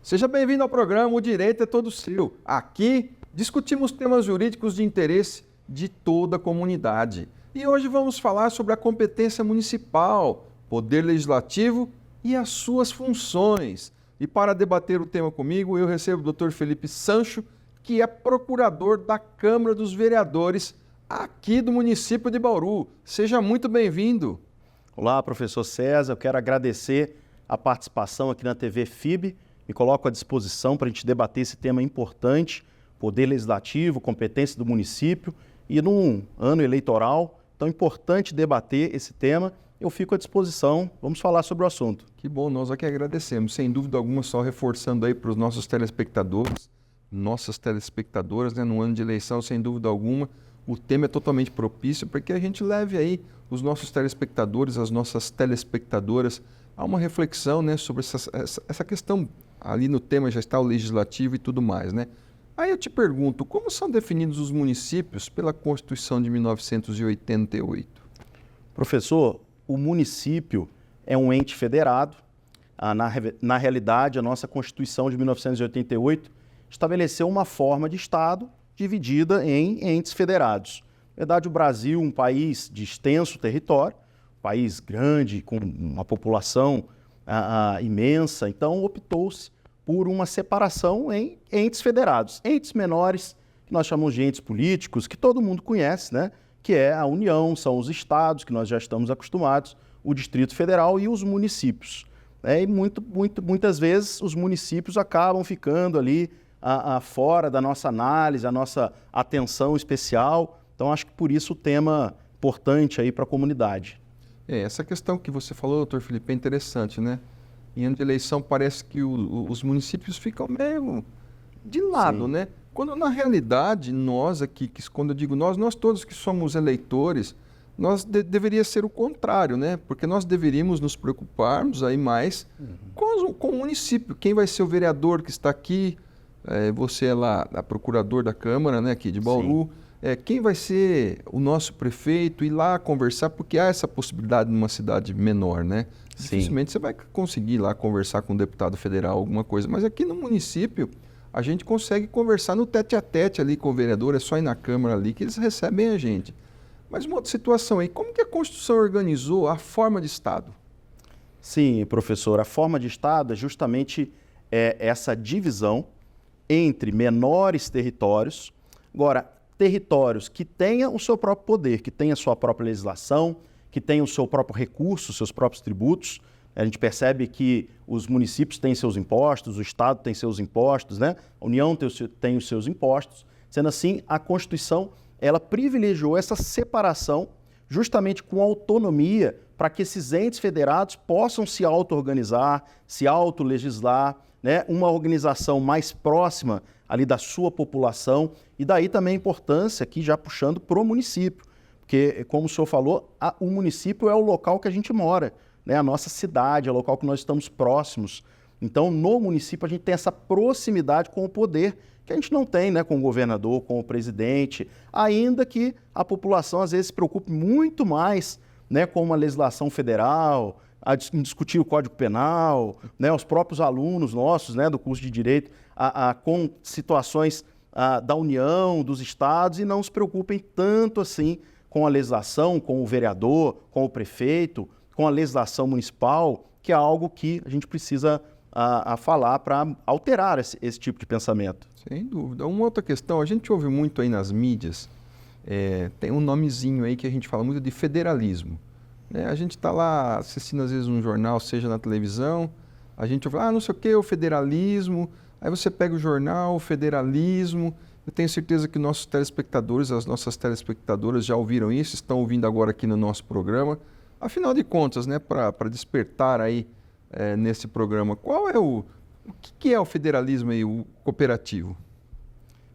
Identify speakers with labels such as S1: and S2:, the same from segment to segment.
S1: Seja bem-vindo ao programa O Direito é Todo Seu. Aqui discutimos temas jurídicos de interesse de toda a comunidade. E hoje vamos falar sobre a competência municipal, poder legislativo e as suas funções. E para debater o tema comigo, eu recebo o Dr. Felipe Sancho, que é procurador da Câmara dos Vereadores aqui do município de Bauru. Seja muito bem-vindo.
S2: Olá, professor César. Eu quero agradecer a participação aqui na TV FIB. Me coloco à disposição para a gente debater esse tema importante, poder legislativo, competência do município, e num ano eleitoral tão importante debater esse tema, eu fico à disposição. Vamos falar sobre o assunto.
S1: Que bom, nós aqui agradecemos. Sem dúvida alguma, só reforçando aí para os nossos telespectadores, nossas telespectadoras, né, no ano de eleição, sem dúvida alguma, o tema é totalmente propício para que a gente leve aí os nossos telespectadores, as nossas telespectadoras, a uma reflexão, né, sobre essa questão. Ali no tema já está o legislativo e tudo mais, né? Aí eu te pergunto, como são definidos os municípios pela Constituição de 1988?
S2: Professor, o município é um ente federado. Na realidade, a nossa Constituição de 1988 estabeleceu uma forma de Estado dividida em entes federados. Na verdade, o Brasil, um país de extenso território, um país grande, com uma população imensa, então optou-se por uma separação em entes federados. Entes menores, que nós chamamos de entes políticos, que todo mundo conhece, né? Que é a União, são os estados, que nós já estamos acostumados, o Distrito Federal e os municípios. E muitas vezes os municípios acabam ficando ali fora da nossa análise, a nossa atenção especial. Então, acho que por isso o tema importante aí para a comunidade.
S1: Essa questão que você falou, doutor Felipe, é interessante, né? Em ano de eleição parece que os municípios ficam meio de lado,
S2: Sim.
S1: né? Quando na realidade nós aqui, quando eu digo nós todos que somos eleitores, deveria ser o contrário, né? Porque nós deveríamos nos preocuparmos aí mais com o município. Quem vai ser o vereador que está aqui? Você é lá a procurador da Câmara, né, aqui de Bauru. Sim. Quem vai ser o nosso prefeito, ir lá conversar, porque há essa possibilidade numa cidade menor, né?
S2: Sim.
S1: Dificilmente você vai conseguir lá conversar com um deputado federal, alguma coisa, mas aqui no município a gente consegue conversar no tete-a-tete ali com o vereador, é só ir na Câmara ali que eles recebem a gente. Mas uma outra situação aí, como que a Constituição organizou a forma de Estado?
S2: Sim, professor, a forma de Estado é justamente essa divisão entre menores territórios. Agora, territórios que tenham o seu próprio poder, que tenham a sua própria legislação, que tenham o seu próprio recurso, seus próprios tributos. A gente percebe que os municípios têm seus impostos, o Estado tem seus impostos, né? A União tem os seus impostos. Sendo assim, a Constituição ela privilegiou essa separação justamente com autonomia para que esses entes federados possam se auto-organizar, se auto-legislar, né? Uma organização mais próxima ali da sua população, e daí também a importância, aqui já puxando para o município, porque, como o senhor falou, o município é o local que a gente mora, né? A nossa cidade, é o local que nós estamos próximos. Então, no município, a gente tem essa proximidade com o poder, que a gente não tem, né, com o governador, com o presidente, ainda que a população, às vezes, se preocupe muito mais, né, com uma legislação federal, em discutir o Código Penal, né, os próprios alunos nossos, né, do curso de Direito, com situações da União, dos estados, e não se preocupem tanto assim com a legislação, com o vereador, com o prefeito, com a legislação municipal, que é algo que a gente precisa falar para alterar esse tipo de pensamento.
S1: Sem dúvida. Uma outra questão, a gente ouve muito aí nas mídias, tem um nomezinho aí que a gente fala muito de federalismo. A gente está lá assistindo às vezes um jornal, seja na televisão, a gente ouve, não sei o que, o federalismo, aí você pega o jornal, o federalismo, eu tenho certeza que nossos telespectadores, as nossas telespectadoras já ouviram isso, estão ouvindo agora aqui no nosso programa. Afinal de contas, né, para despertar aí nesse programa, qual é o que é o federalismo aí, o cooperativo?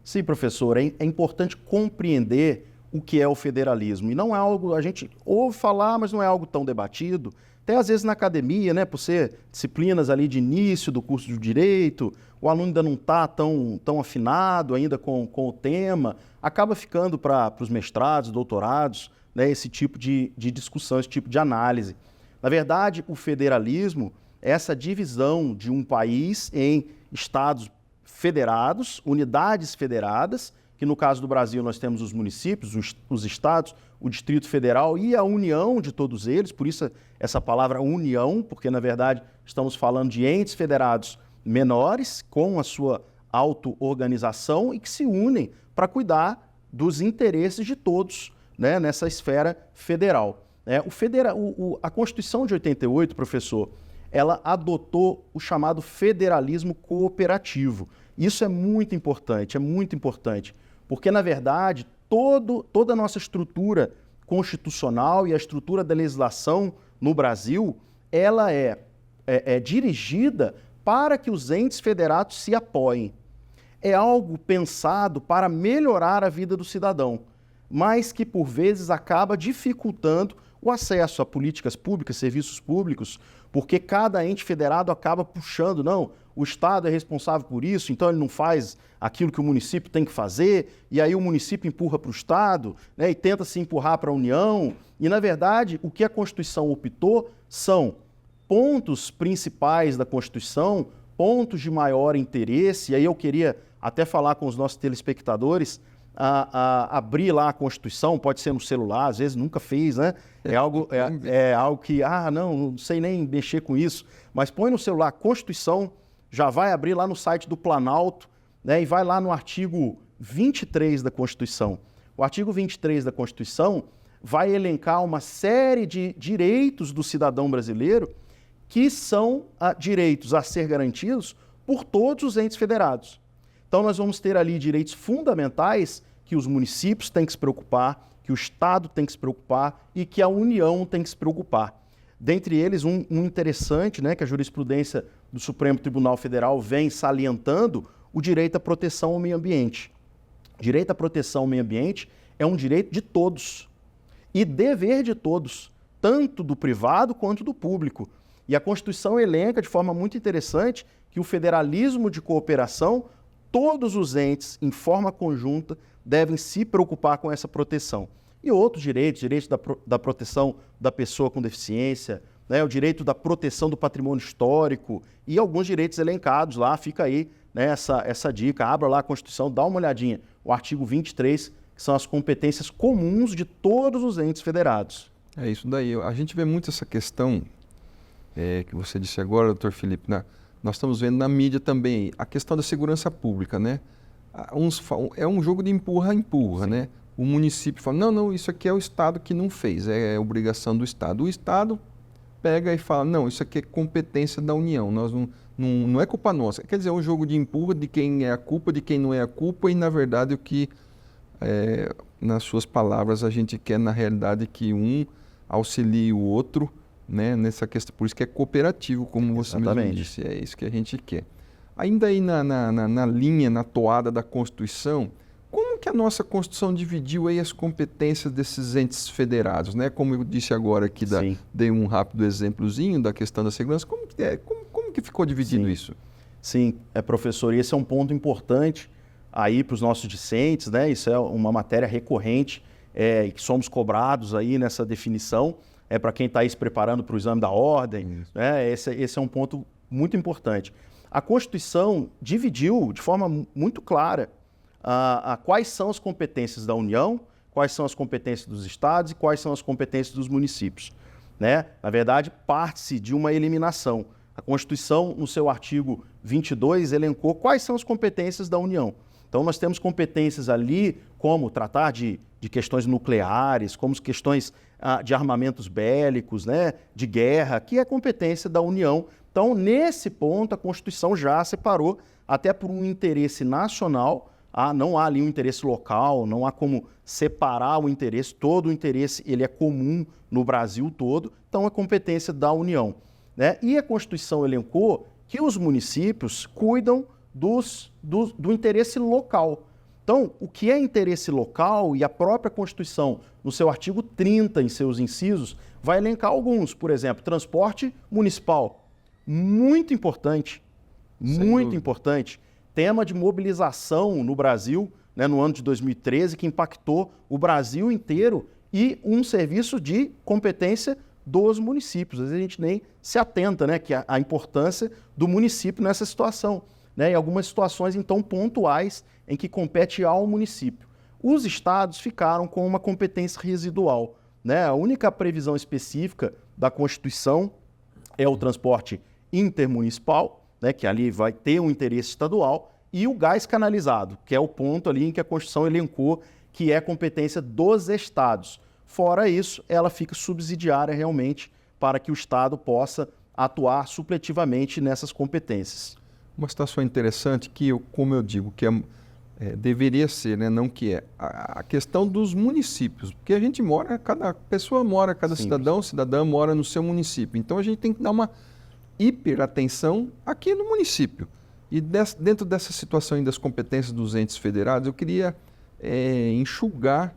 S2: Sim, professor, é importante compreender o que é o federalismo. E não é algo, a gente ouve falar, mas não é algo tão debatido. Até às vezes na academia, né, por ser disciplinas ali de início do curso de Direito, o aluno ainda não está tão afinado ainda com o tema, acaba ficando para os mestrados, doutorados, né, esse tipo de discussão, esse tipo de análise. Na verdade, o federalismo é essa divisão de um país em estados federados, unidades federadas, que no caso do Brasil nós temos os municípios, os estados, o Distrito Federal e a união de todos eles, por isso essa palavra união, porque na verdade estamos falando de entes federados menores, com a sua auto-organização e que se unem para cuidar dos interesses de todos, né, nessa esfera federal. A Constituição de 88, professor, ela adotou o chamado federalismo cooperativo. Isso é muito importante, porque, na verdade, toda a nossa estrutura constitucional e a estrutura da legislação no Brasil, ela é dirigida para que os entes federados se apoiem. É algo pensado para melhorar a vida do cidadão, mas que, por vezes, acaba dificultando o acesso a políticas públicas, serviços públicos, porque cada ente federado acaba puxando, não, o Estado é responsável por isso, então ele não faz aquilo que o município tem que fazer, e aí o município empurra para o Estado, né, e tenta se empurrar para a União. E, na verdade, o que a Constituição optou são pontos principais da Constituição, pontos de maior interesse, e aí eu queria até falar com os nossos telespectadores, abrir lá a Constituição, pode ser no celular, às vezes nunca fez, né? É algo que, não sei nem mexer com isso, mas põe no celular Constituição, já vai abrir lá no site do Planalto, né? E vai lá no artigo 23 da Constituição. O artigo 23 da Constituição vai elencar uma série de direitos do cidadão brasileiro que são direitos a ser garantidos por todos os entes federados. Então nós vamos ter ali direitos fundamentais que os municípios têm que se preocupar, que o Estado tem que se preocupar e que a União tem que se preocupar. Dentre eles, um interessante, né, que a jurisprudência do Supremo Tribunal Federal vem salientando, o direito à proteção ao meio ambiente. Direito à proteção ao meio ambiente é um direito de todos e dever de todos, tanto do privado quanto do público. E a Constituição elenca de forma muito interessante que o federalismo de cooperação, todos os entes, em forma conjunta, devem se preocupar com essa proteção. E outros direitos, direito da proteção da pessoa com deficiência, né, o direito da proteção do patrimônio histórico e alguns direitos elencados lá, fica aí, né, essa dica, abra lá a Constituição, dá uma olhadinha, o artigo 23, que são as competências comuns de todos os entes federados.
S1: É isso daí, a gente vê muito essa questão que você disse agora, doutor Felipe, nós estamos vendo na mídia também a questão da segurança pública, né? É um jogo de empurra-empurra, né? O município fala, não, isso aqui é o Estado que não fez, é obrigação do Estado. O Estado pega e fala, não, isso aqui é competência da União, nós não é culpa nossa. Quer dizer, é um jogo de empurra de quem é a culpa, de quem não é a culpa, e na verdade o que, nas suas palavras, a gente quer na realidade que um auxilie o outro, né, nessa questão, por isso que é cooperativo, como você mesmo disse, é isso que a gente quer. Ainda aí na linha, na toada da Constituição, como que a nossa Constituição dividiu aí as competências desses entes federados, né? Como eu disse agora aqui, dei um rápido exemplozinho da questão da segurança, como que ficou dividido isso?
S2: Sim, professor, e esse é um ponto importante aí para os nossos discentes, né? Isso é uma matéria recorrente, que somos cobrados aí nessa definição, para quem está aí se preparando para o exame da ordem, né? Esse é um ponto muito importante. A Constituição dividiu de forma muito clara quais são as competências da União, quais são as competências dos estados e quais são as competências dos municípios, né? Na verdade, parte-se de uma eliminação. A Constituição, no seu artigo 22, elencou quais são as competências da União. Então, nós temos competências ali como tratar de questões nucleares, como questões de armamentos bélicos, né, de guerra, que é competência da União. Então, nesse ponto, a Constituição já separou, até por um interesse nacional, não há ali um interesse local, não há como separar o interesse, todo o interesse ele é comum no Brasil todo, então é competência da União, né? E a Constituição elencou que os municípios cuidam do interesse local. Então, o que é interesse local, e a própria Constituição, no seu artigo 30, em seus incisos, vai elencar alguns, por exemplo, transporte municipal, muito importante, muito importante. Tema de mobilização no Brasil, né, no ano de 2013, que impactou o Brasil inteiro, e um serviço de competência dos municípios. Às vezes a gente nem se atenta, né, que a importância do município nessa situação. né, em algumas situações, então, pontuais em que compete ao município. Os estados ficaram com uma competência residual, né? A única previsão específica da Constituição é o transporte intermunicipal, né, que ali vai ter um interesse estadual, e o gás canalizado, que é o ponto ali em que a Constituição elencou que é competência dos estados. Fora isso, ela fica subsidiária realmente para que o estado possa atuar supletivamente nessas competências.
S1: Uma situação interessante que, como eu digo, que deveria ser, né, não que é, a questão dos municípios, porque a gente mora, cada pessoa mora, cada cidadã mora no seu município. Então a gente tem que dar uma hiperatenção aqui no município. E dentro dessa situação das competências dos entes federados, eu queria enxugar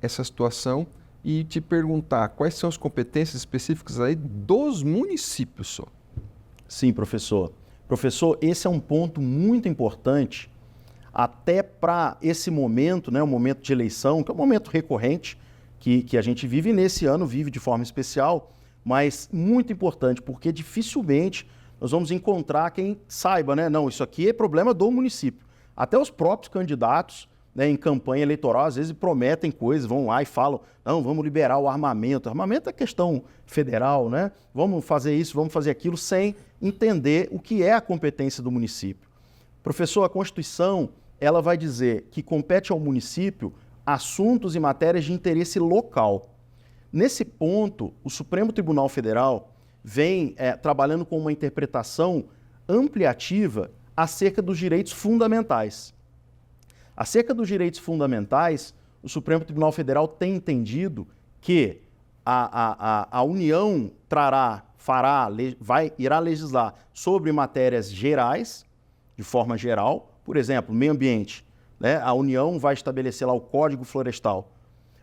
S1: essa situação e te perguntar quais são as competências específicas aí dos municípios só.
S2: Sim, professor. Professor, esse é um ponto muito importante, até para esse momento, né, o momento de eleição, que é um momento recorrente que a gente vive, e nesse ano vive de forma especial, mas muito importante, porque dificilmente nós vamos encontrar quem saiba, né? Não, isso aqui é problema do município. Até os próprios candidatos, né, em campanha eleitoral, às vezes prometem coisas, vão lá e falam, não, vamos liberar o armamento. Armamento é questão federal, né? Vamos fazer isso, vamos fazer aquilo, sem entender o que é a competência do município. Professor, a Constituição, ela vai dizer que compete ao município assuntos e matérias de interesse local. Nesse ponto, o Supremo Tribunal Federal vem trabalhando com uma interpretação ampliativa acerca dos direitos fundamentais. Acerca dos direitos fundamentais, o Supremo Tribunal Federal tem entendido que a União irá legislar sobre matérias gerais, de forma geral, por exemplo, meio ambiente, né? A União vai estabelecer lá o Código Florestal.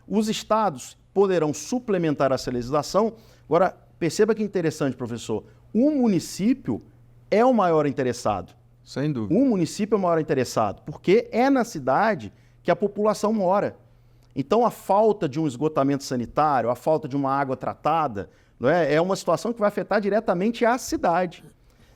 S2: Os estados poderão suplementar essa legislação. Agora, perceba que interessante, professor, o município é o maior interessado.
S1: Sem dúvida.
S2: O município é o maior interessado, porque é na cidade que a população mora. Então, a falta de um esgotamento sanitário, a falta de uma água tratada, não é uma situação que vai afetar diretamente a cidade.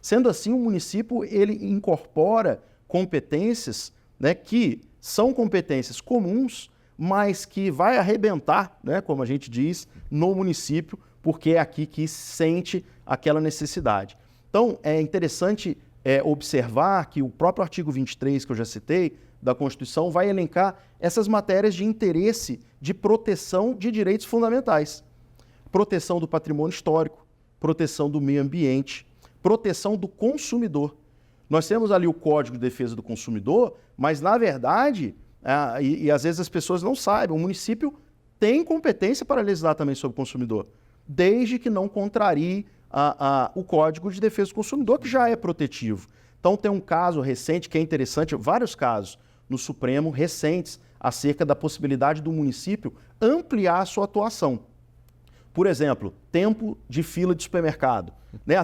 S2: Sendo assim, o município ele incorpora competências, né, que são competências comuns, mas que vai arrebentar, né, como a gente diz, no município, porque é aqui que sente aquela necessidade. Então, é interessante observar que o próprio artigo 23, que eu já citei, da Constituição, vai elencar essas matérias de interesse de proteção de direitos fundamentais. Proteção do patrimônio histórico, proteção do meio ambiente, proteção do consumidor. Nós temos ali o Código de Defesa do Consumidor, mas, na verdade, e às vezes as pessoas não sabem, o município tem competência para legislar também sobre o consumidor, desde que não contrarie o Código de Defesa do Consumidor, que já é protetivo. Então, tem um caso recente que é interessante, vários casos no Supremo recentes, acerca da possibilidade do município ampliar a sua atuação. Por exemplo, tempo de fila de supermercado. Né?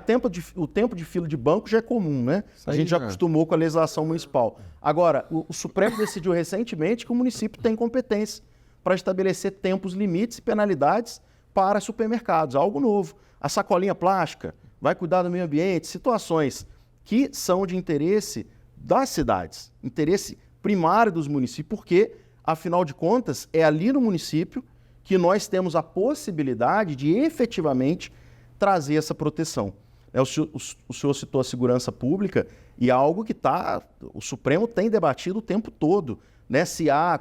S2: O tempo de fila de banco já é comum, né? A gente já acostumou com a legislação municipal. Agora, o Supremo decidiu recentemente que o município tem competência para estabelecer tempos limites e penalidades para supermercados, algo novo. A sacolinha plástica vai cuidar do meio ambiente, situações que são de interesse das cidades, interesse primário dos municípios, porque, afinal de contas, é ali no município que nós temos a possibilidade de efetivamente trazer essa proteção. O senhor citou a segurança pública e é algo que o Supremo tem debatido o tempo todo, né?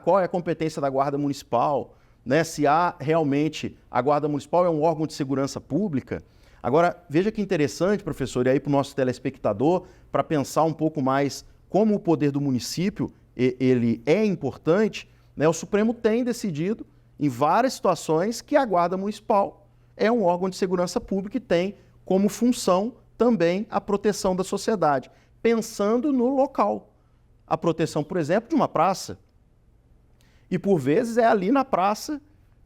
S2: Qual é a competência da Guarda Municipal, né? Se realmente a Guarda Municipal é um órgão de segurança pública. Agora, veja que interessante, professor, e aí para o nosso telespectador, para pensar um pouco mais como o poder do município ele é importante, né? O Supremo tem decidido em várias situações que a Guarda Municipal é um órgão de segurança pública e tem como função também a proteção da sociedade, pensando no local. A proteção, por exemplo, de uma praça. E, por vezes, é ali na praça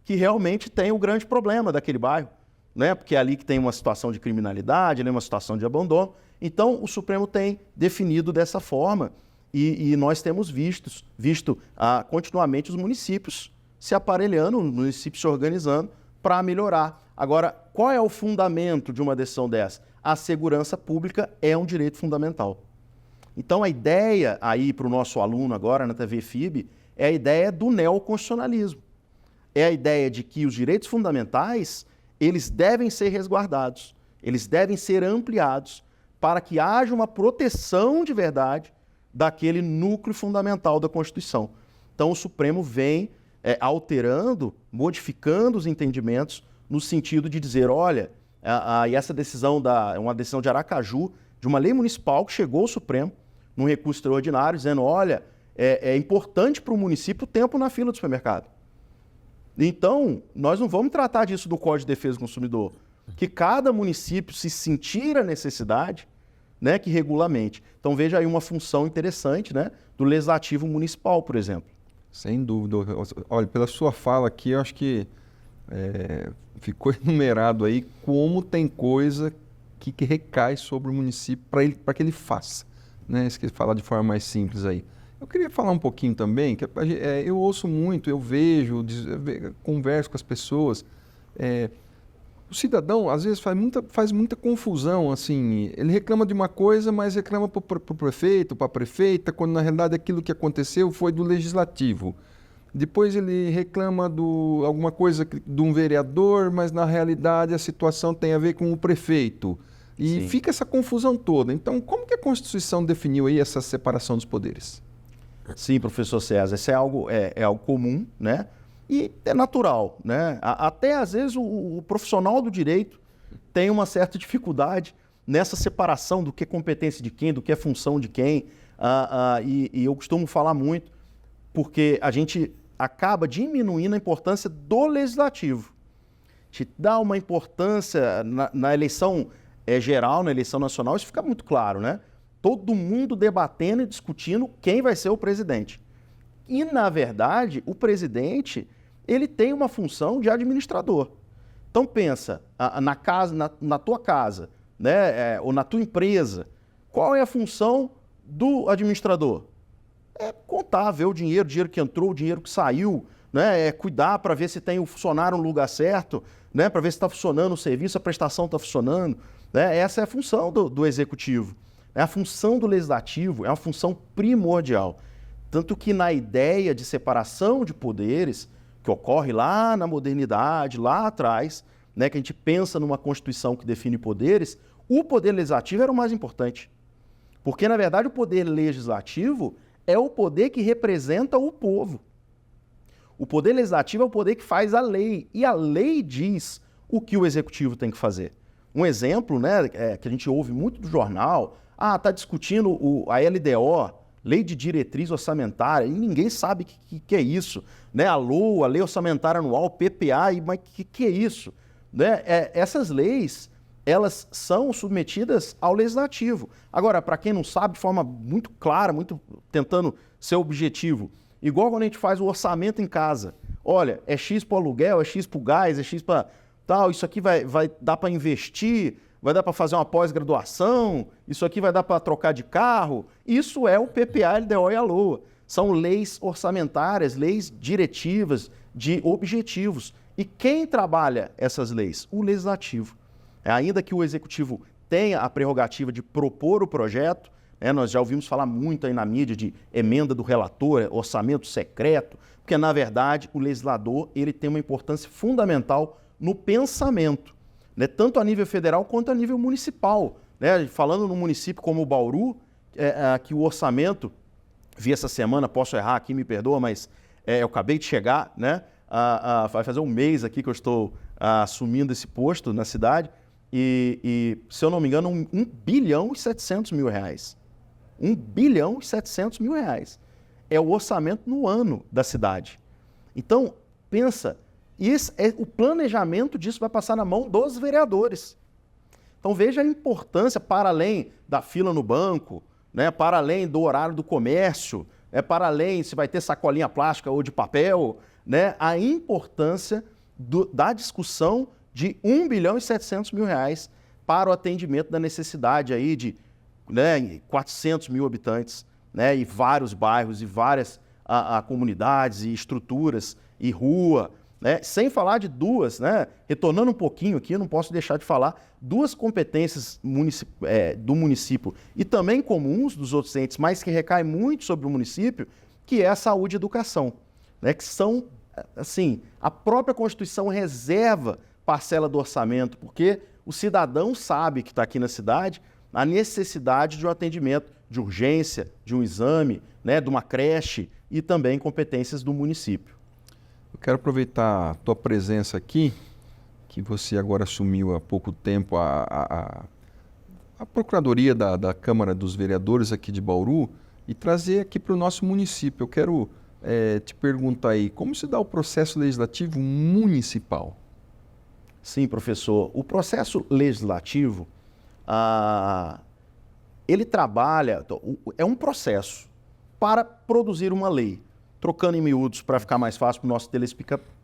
S2: que realmente tem o grande problema daquele bairro, né? Porque é ali que tem uma situação de criminalidade, uma situação de abandono. Então, o Supremo tem definido dessa forma e nós temos visto continuamente os municípios se aparelhando, os municípios se organizando para melhorar. Agora, qual é o fundamento de uma decisão dessa? A segurança pública é um direito fundamental. Então a ideia aí para o nosso aluno agora na TV FIB é a ideia do neoconstitucionalismo. É a ideia de que os direitos fundamentais, eles devem ser resguardados, eles devem ser ampliados para que haja uma proteção de verdade daquele núcleo fundamental da Constituição. Então o Supremo vem alterando, modificando os entendimentos no sentido de dizer, olha, e essa decisão, uma decisão de Aracaju, de uma lei municipal que chegou ao Supremo, num recurso extraordinário, dizendo, olha, é importante para o município o tempo na fila do supermercado. Então, nós não vamos tratar disso do Código de Defesa do Consumidor, que cada município, se sentir a necessidade, né, que regulamente. Então, veja aí uma função interessante, né, do Legislativo Municipal, por exemplo.
S1: Sem dúvida. Olha, pela sua fala aqui, eu acho que ficou enumerado aí como tem coisa que recai sobre o município para que ele faça. Né? Isso que falar de forma mais simples aí. Eu queria falar um pouquinho também, que eu ouço muito, eu vejo, converso com as pessoas. O cidadão, às vezes, faz muita confusão. Assim, ele reclama de uma coisa, mas reclama para o prefeito, para a prefeita, quando na realidade aquilo que aconteceu foi do legislativo. Depois ele reclama de alguma coisa de um vereador, mas na realidade a situação tem a ver com o prefeito. E Sim. Fica essa confusão toda. Então, como que a Constituição definiu aí essa separação dos poderes?
S2: Sim, professor César, isso é algo comum, né? E é natural, né? Até às vezes o profissional do direito tem uma certa dificuldade nessa separação do que é competência de quem, do que é função de quem. E eu costumo falar muito, porque a gente acaba diminuindo a importância do legislativo. A gente dá uma importância na eleição geral, na eleição nacional, isso fica muito claro, né? Todo mundo debatendo e discutindo quem vai ser o presidente. E, na verdade, o presidente, ele tem uma função de administrador. Então, pensa, na tua casa, né, ou na tua empresa, qual é a função do administrador? É contar, ver o dinheiro que entrou, o dinheiro que saiu, né, cuidar para ver se tem o funcionário no lugar certo, né, para ver se está funcionando o serviço, a prestação está funcionando. Né? Essa é a função do executivo. A função do legislativo é uma função primordial. Tanto que na ideia de separação de poderes, que ocorre lá na modernidade, lá atrás, né, que a gente pensa numa Constituição que define poderes, o poder legislativo era o mais importante. Porque, na verdade, o poder legislativo é o poder que representa o povo. O poder legislativo é o poder que faz a lei, e a lei diz o que o executivo tem que fazer. Um exemplo, né, que a gente ouve muito do jornal, está discutindo a LDO, Lei de Diretriz Orçamentária, e ninguém sabe o que é isso. Né? A LOA, a Lei Orçamentária Anual, o PPA, mas o que é isso? Né? Essas leis, elas são submetidas ao legislativo. Agora, para quem não sabe, de forma muito clara, muito tentando ser objetivo, igual quando a gente faz o orçamento em casa. Olha, é X para o aluguel, é X para o gás, é X para tal, isso aqui vai dar para investir, vai dar para fazer uma pós-graduação, isso aqui vai dar para trocar de carro. Isso é o PPA, LDO e a LOA. São leis orçamentárias, leis diretivas, de objetivos. E quem trabalha essas leis? O legislativo. Ainda que o executivo tenha a prerrogativa de propor o projeto, né, nós já ouvimos falar muito aí na mídia de emenda do relator, orçamento secreto, porque na verdade o legislador ele tem uma importância fundamental no pensamento. Né, tanto a nível federal quanto a nível municipal. Né? Falando no município como o Bauru, que o orçamento, vi essa semana, posso errar aqui, me perdoa, mas eu acabei de chegar, né? Vai fazer um mês aqui que eu estou assumindo esse posto na cidade, e se eu não me engano, 1 bilhão e 700 mil reais. 1 bilhão e 700 mil reais. É o orçamento no ano da cidade. Então, pensa, o planejamento disso vai passar na mão dos vereadores. Então veja a importância, para além da fila no banco, né, para além do horário do comércio, para além se vai ter sacolinha plástica ou de papel, né, a importância da discussão de 1 bilhão e 700 mil reais para o atendimento da necessidade aí de 400 mil habitantes, né, e vários bairros e várias comunidades e estruturas e rua. né? Sem falar de duas, né? Retornando um pouquinho aqui, eu não posso deixar de falar, duas competências do município e também comuns dos outros entes, mas que recai muito sobre o município, que é a saúde e educação, né? Que são, assim, a própria Constituição reserva parcela do orçamento, porque o cidadão sabe que está aqui na cidade a necessidade de um atendimento de urgência, de um exame, né, de uma creche e também competências do município.
S1: Eu quero aproveitar a tua presença aqui, que você agora assumiu há pouco tempo a Procuradoria da Câmara dos Vereadores aqui de Bauru e trazer aqui para o nosso município. Eu quero te perguntar aí, como se dá o processo legislativo municipal?
S2: Sim, professor. O processo legislativo, ele trabalha, é um processo para produzir uma lei, trocando em miúdos para ficar mais fácil para o nosso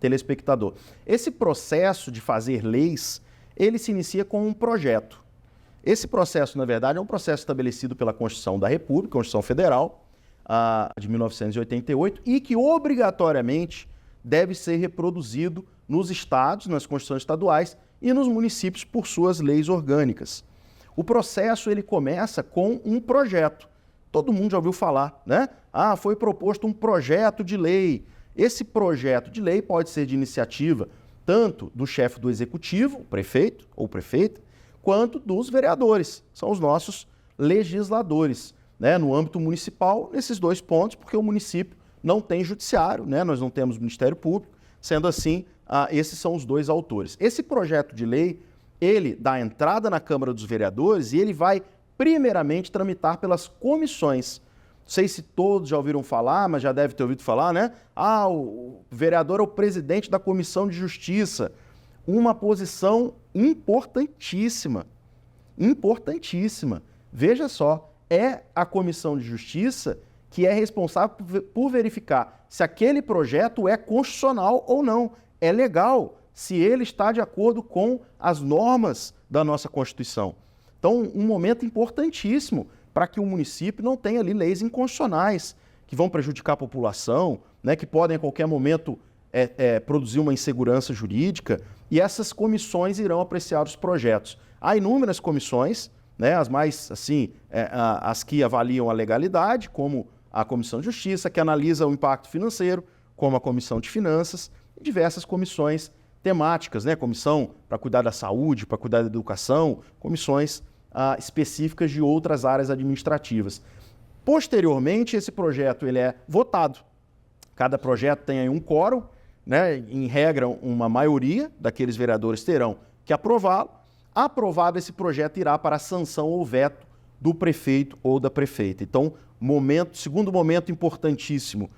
S2: telespectador. Esse processo de fazer leis, ele se inicia com um projeto. Esse processo, na verdade, é um processo estabelecido pela Constituição da República, Constituição Federal, de 1988, e que obrigatoriamente deve ser reproduzido nos estados, nas constituições estaduais e nos municípios por suas leis orgânicas. O processo ele começa com um projeto. Todo mundo já ouviu falar, né? Foi proposto um projeto de lei. Esse projeto de lei pode ser de iniciativa tanto do chefe do executivo, o prefeito ou prefeita, quanto dos vereadores, são os nossos legisladores, né? No âmbito municipal, nesses dois pontos, porque o município não tem judiciário, né? Nós não temos Ministério Público, sendo assim, esses são os dois autores. Esse projeto de lei, ele dá entrada na Câmara dos Vereadores e ele vai primeiramente tramitar pelas comissões. Não sei se todos já ouviram falar, mas já deve ter ouvido falar, né? O vereador é o presidente da Comissão de Justiça. Uma posição importantíssima. Importantíssima. Veja só, é a Comissão de Justiça que é responsável por verificar se aquele projeto é constitucional ou não, é legal, se ele está de acordo com as normas da nossa Constituição. Então, um momento importantíssimo para que o município não tenha ali leis inconstitucionais que vão prejudicar a população, né, que podem a qualquer momento produzir uma insegurança jurídica, e essas comissões irão apreciar os projetos. Há inúmeras comissões, né, as mais, assim, as que avaliam a legalidade, como a Comissão de Justiça, que analisa o impacto financeiro, como a Comissão de Finanças, e diversas comissões temáticas, né, comissão para cuidar da saúde, para cuidar da educação, comissões específicas de outras áreas administrativas. Posteriormente, esse projeto ele é votado. Cada projeto tem aí um quórum, né, em regra, uma maioria daqueles vereadores terão que aprová-lo. Aprovado esse projeto, irá para a sanção ou veto do prefeito ou da prefeita. Então, segundo momento importantíssimo,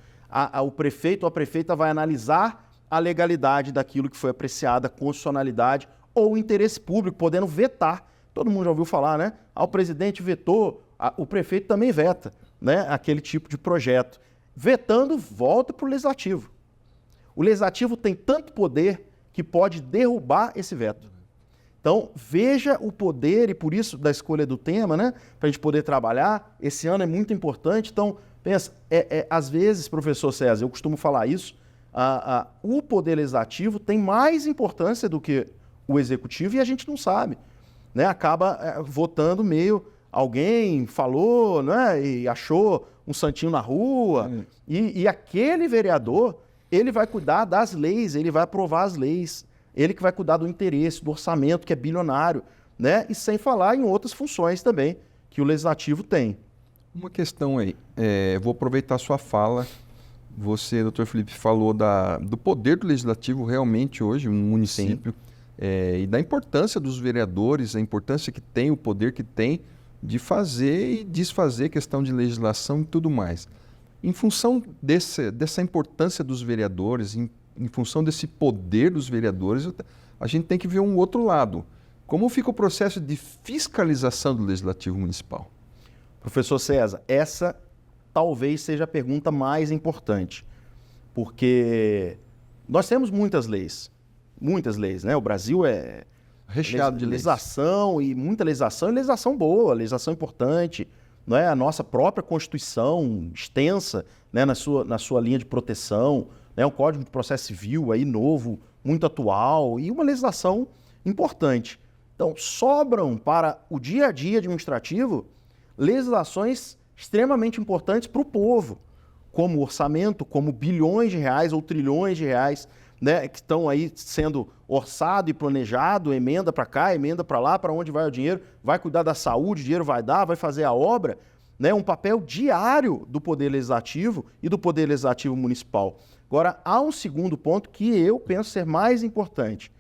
S2: o prefeito ou a prefeita vai analisar a legalidade daquilo que foi apreciada, a constitucionalidade ou interesse público, podendo vetar. Todo mundo já ouviu falar, né? O presidente vetou, o prefeito também veta, né, aquele tipo de projeto. Vetando, volta para o legislativo. O legislativo tem tanto poder que pode derrubar esse veto. Então, veja o poder, e por isso da escolha do tema, né? Para a gente poder trabalhar, esse ano é muito importante. Então, pensa, às vezes, professor César, eu costumo falar isso, o poder legislativo tem mais importância do que o executivo e a gente não sabe, né? Acaba votando meio, alguém falou, né? E achou um santinho na rua, e aquele vereador, ele vai cuidar das leis, ele vai aprovar as leis. Ele que vai cuidar do interesse, do orçamento, que é bilionário, né? E sem falar em outras funções também que o legislativo tem.
S1: Uma questão aí, vou aproveitar a sua fala. Você, doutor Felipe, falou do poder do legislativo realmente hoje no município, e da importância dos vereadores, a importância que tem, o poder que tem de fazer e desfazer questão de legislação e tudo mais. Em função dessa importância dos vereadores, em função desse poder dos vereadores, a gente tem que ver um outro lado. Como fica o processo de fiscalização do Legislativo Municipal?
S2: Professor César, essa talvez seja a pergunta mais importante, porque nós temos muitas leis, né? O Brasil é
S1: recheado de
S2: legislação e muita legislação, e legislação boa, legislação importante, não é? A nossa própria Constituição extensa, né? na sua linha de proteção, né? Um Código de Processo Civil aí novo, muito atual e uma legislação importante. Então, sobram para o dia a dia administrativo legislações extremamente importantes para o povo, como orçamento, como bilhões de reais ou trilhões de reais, né, que estão aí sendo orçado e planejado, emenda para cá, emenda para lá, para onde vai o dinheiro, vai cuidar da saúde, o dinheiro vai dar, vai fazer a obra, né, um papel diário do Poder Legislativo e do Poder Legislativo Municipal. Agora, há um segundo ponto que eu penso ser mais importante.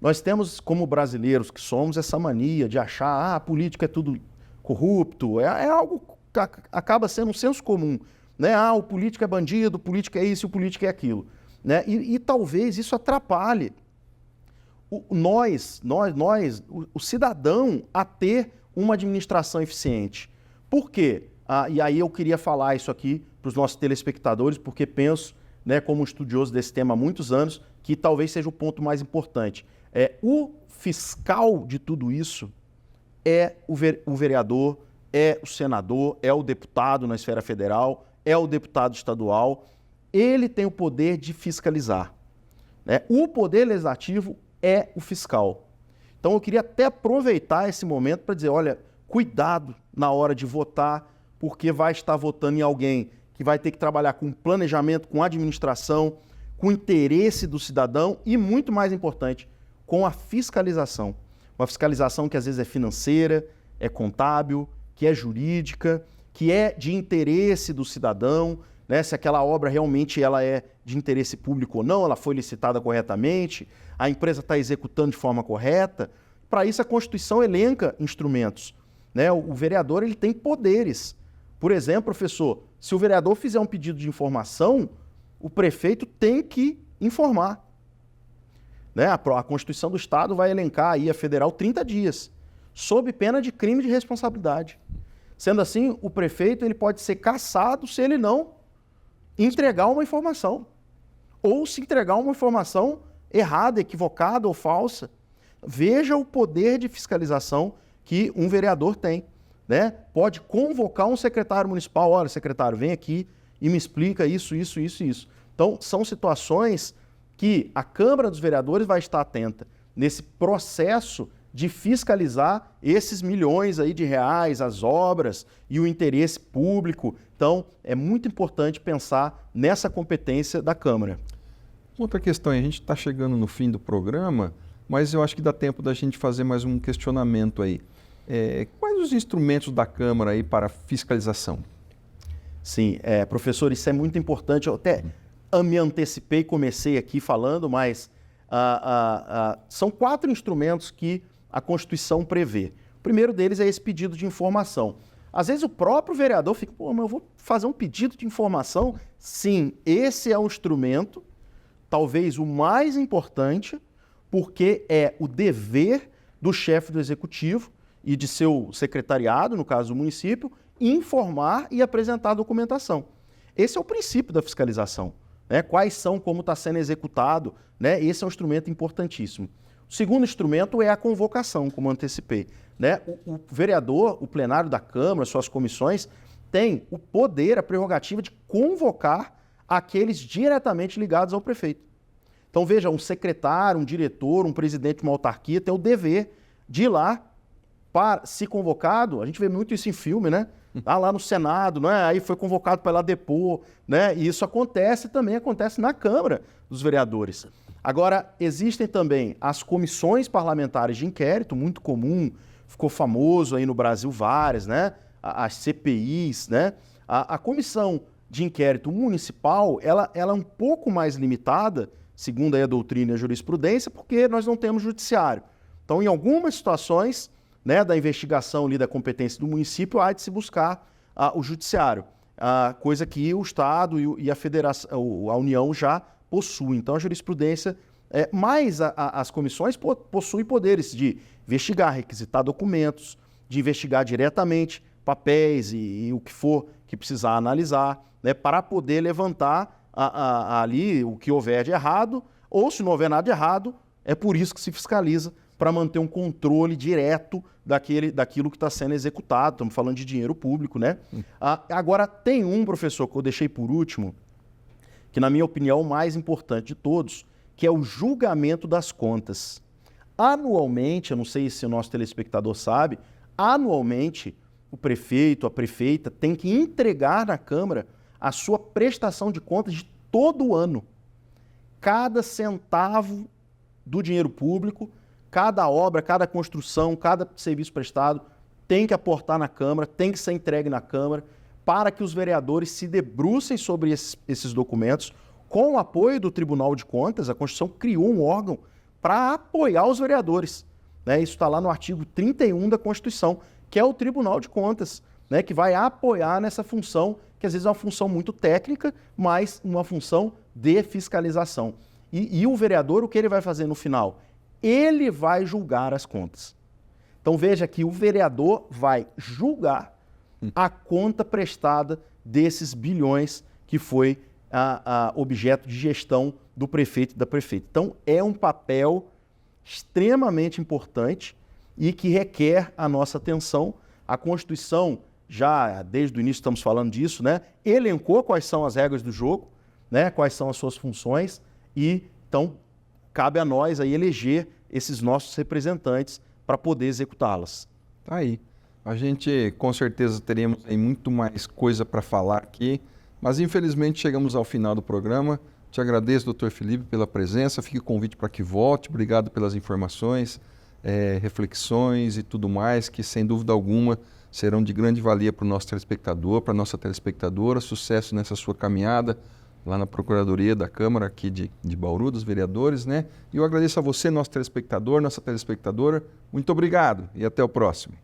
S2: Nós temos, como brasileiros que somos, essa mania de achar a política é tudo corrupto, é algo que acaba sendo um senso comum, né? O político é bandido, o político é isso, o político é aquilo, né? E talvez isso atrapalhe o cidadão a ter uma administração eficiente. Por quê? E aí eu queria falar isso aqui para os nossos telespectadores, porque penso, né, como um estudioso desse tema há muitos anos, que talvez seja o ponto mais importante. O fiscal de tudo isso é o vereador, é o senador, é o deputado na esfera federal, é o deputado estadual. Ele tem o poder de fiscalizar, né? O poder legislativo é o fiscal. Então eu queria até aproveitar esse momento para dizer, olha, cuidado na hora de votar, porque vai estar votando em alguém que vai ter que trabalhar com planejamento, com administração, com interesse do cidadão e, muito mais importante, com a fiscalização. Uma fiscalização que às vezes é financeira, é contábil, que é jurídica, que é de interesse do cidadão, né? Se aquela obra realmente ela é de interesse público ou não, ela foi licitada corretamente, a empresa está executando de forma correta. Para isso a Constituição elenca instrumentos, né? O vereador ele tem poderes. Por exemplo, professor, se o vereador fizer um pedido de informação, o prefeito tem que informar. Né? A Constituição do Estado vai elencar aí a federal 30 dias, sob pena de crime de responsabilidade. Sendo assim, o prefeito ele pode ser cassado se ele não entregar uma informação. Ou se entregar uma informação errada, equivocada ou falsa. Veja o poder de fiscalização que um vereador tem. Né? Pode convocar um secretário municipal, olha, secretário, vem aqui e me explica isso, isso, isso e isso. Então, são situações que a Câmara dos Vereadores vai estar atenta nesse processo de fiscalizar esses milhões aí de reais, as obras e o interesse público. Então, é muito importante pensar nessa competência da Câmara.
S1: Outra questão, a gente está chegando no fim do programa, mas eu acho que dá tempo da gente fazer mais um questionamento aí. Quais os instrumentos da Câmara aí para fiscalização?
S2: Sim, professor, isso é muito importante. Eu até me antecipei, comecei aqui falando, mas são 4 instrumentos que a Constituição prevê. O primeiro deles é esse pedido de informação. Às vezes o próprio vereador fica, pô, mas eu vou fazer um pedido de informação? Sim, esse é um instrumento, talvez o mais importante, porque é o dever do chefe do executivo e de seu secretariado, no caso do município, informar e apresentar a documentação. Esse é o princípio da fiscalização, né? Quais são, como está sendo executado, né? Esse é um instrumento importantíssimo. O segundo instrumento é a convocação, como antecipei, né? O vereador, o plenário da Câmara, suas comissões, tem o poder, a prerrogativa de convocar aqueles diretamente ligados ao prefeito. Então, veja, um secretário, um diretor, um presidente de uma autarquia tem o dever de ir lá, para, se convocado, a gente vê muito isso em filme, né? Lá no Senado, né? Aí foi convocado para ir lá depor, né? E isso também acontece na Câmara dos Vereadores. Agora, existem também as comissões parlamentares de inquérito, muito comum, ficou famoso aí no Brasil várias, né? As CPIs, né? A comissão de inquérito municipal, ela é um pouco mais limitada, segundo aí a doutrina e a jurisprudência, porque nós não temos judiciário. Então, em algumas situações, né, da investigação ali da competência do município, há de se buscar o judiciário, coisa que o Estado e a Federação, a União já possuem. Então, a jurisprudência, mas as comissões possuem poderes de investigar, requisitar documentos, de investigar diretamente papéis e o que for que precisar analisar, né, para poder levantar ali o que houver de errado, ou se não houver nada de errado, é por isso que se fiscaliza, para manter um controle direto daquilo que está sendo executado. Estamos falando de dinheiro público, né? Agora, tem um, professor, que eu deixei por último, que na minha opinião é o mais importante de todos, que é o julgamento das contas. Anualmente, eu não sei se o nosso telespectador sabe, anualmente o prefeito, a prefeita tem que entregar na Câmara a sua prestação de contas de todo o ano. Cada centavo do dinheiro público, cada obra, cada construção, cada serviço prestado tem que aportar na Câmara, tem que ser entregue na Câmara, para que os vereadores se debrucem sobre esses documentos. Com o apoio do Tribunal de Contas, a Constituição criou um órgão para apoiar os vereadores, né? Isso está lá no artigo 31 da Constituição, que é o Tribunal de Contas, né? Que vai apoiar nessa função, que às vezes é uma função muito técnica, mas uma função de fiscalização. E o vereador, o que ele vai fazer no final? Ele vai julgar as contas. Então veja que o vereador vai julgar a conta prestada desses bilhões que foi objeto de gestão do prefeito e da prefeita. Então é um papel extremamente importante e que requer a nossa atenção. A Constituição, já desde o início estamos falando disso, né, elencou quais são as regras do jogo, né, quais são as suas funções e então cabe a nós aí eleger esses nossos representantes para poder executá-las.
S1: Tá aí. A gente com certeza teremos aí muito mais coisa para falar aqui, mas infelizmente chegamos ao final do programa. Te agradeço, doutor Felipe, pela presença. Fica o convite para que volte. Obrigado pelas informações, reflexões e tudo mais, que sem dúvida alguma serão de grande valia para o nosso telespectador, para a nossa telespectadora. Sucesso nessa sua caminhada lá na Procuradoria da Câmara aqui de Bauru, dos vereadores, né? E eu agradeço a você, nosso telespectador, nossa telespectadora. Muito obrigado e até o próximo.